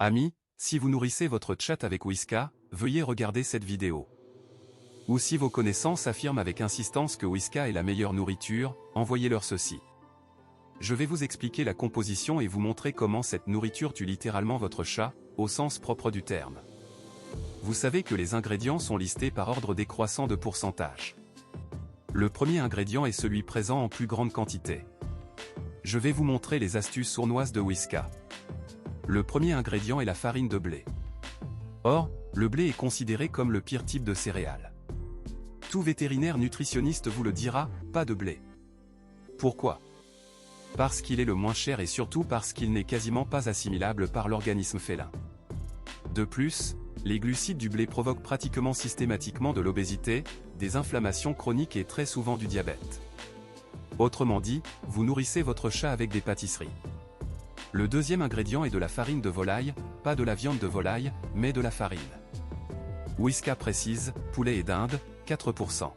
Amis, si vous nourrissez votre chat avec Whisca, veuillez regarder cette vidéo. Ou si vos connaissances affirment avec insistance que Whisca est la meilleure nourriture, envoyez-leur ceci. Je vais vous expliquer la composition et vous montrer comment cette nourriture tue littéralement votre chat, au sens propre du terme. Vous savez que les ingrédients sont listés par ordre décroissant de pourcentage. Le premier ingrédient est celui présent en plus grande quantité. Je vais vous montrer les astuces sournoises de Whisca. Le premier ingrédient est la farine de blé. Or, le blé est considéré comme le pire type de céréales. Tout vétérinaire nutritionniste vous le dira, pas de blé. Pourquoi? Parce qu'il est le moins cher et surtout parce qu'il n'est quasiment pas assimilable par l'organisme félin. De plus, les glucides du blé provoquent pratiquement systématiquement de l'obésité, des inflammations chroniques et très souvent du diabète. Autrement dit, vous nourrissez votre chat avec des pâtisseries. Le deuxième ingrédient est de la farine de volaille, pas de la viande de volaille, mais de la farine. Whisca précise, poulet et dinde, 4%.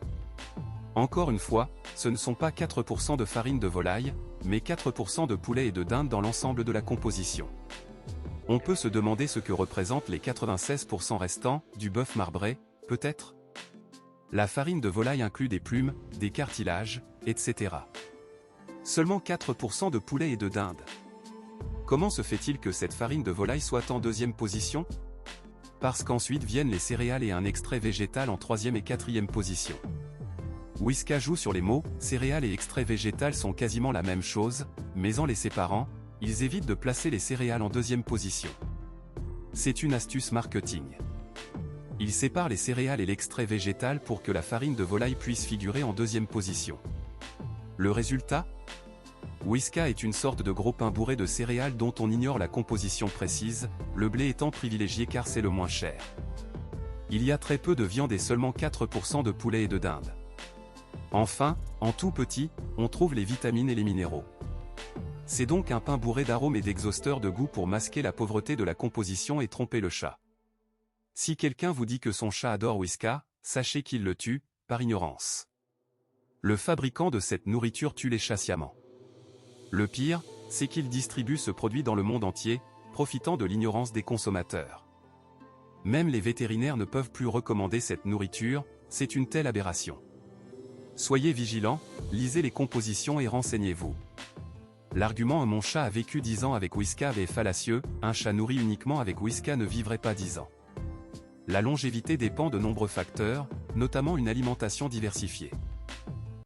Encore une fois, ce ne sont pas 4% de farine de volaille, mais 4% de poulet et de dinde dans l'ensemble de la composition. On peut se demander ce que représentent les 96% restants, du bœuf marbré, peut-être? La farine de volaille inclut des plumes, des cartilages, etc. Seulement 4% de poulet et de dinde. Comment se fait-il que cette farine de volaille soit en deuxième position? Parce qu'ensuite viennent les céréales et un extrait végétal en troisième et quatrième position. Whisca joue sur les mots, céréales et extrait végétal sont quasiment la même chose, mais en les séparant, ils évitent de placer les céréales en deuxième position. C'est une astuce marketing. Ils séparent les céréales et l'extrait végétal pour que la farine de volaille puisse figurer en deuxième position. Le résultat? Whisca est une sorte de gros pain bourré de céréales dont on ignore la composition précise, le blé étant privilégié car c'est le moins cher. Il y a très peu de viande et seulement 4% de poulet et de dinde. Enfin, en tout petit, on trouve les vitamines et les minéraux. C'est donc un pain bourré d'arômes et d'exhausteurs de goût pour masquer la pauvreté de la composition et tromper le chat. Si quelqu'un vous dit que son chat adore Whisca, sachez qu'il le tue, par ignorance. Le fabricant de cette nourriture tue les chats sciemment. Le pire, c'est qu'il distribue ce produit dans le monde entier, profitant de l'ignorance des consommateurs. Même les vétérinaires ne peuvent plus recommander cette nourriture, c'est une telle aberration. Soyez vigilants, lisez les compositions et renseignez-vous. L'argument « mon chat a vécu 10 ans avec Whisca » est fallacieux, un chat nourri uniquement avec Whisca ne vivrait pas 10 ans. La longévité dépend de nombreux facteurs, notamment une alimentation diversifiée.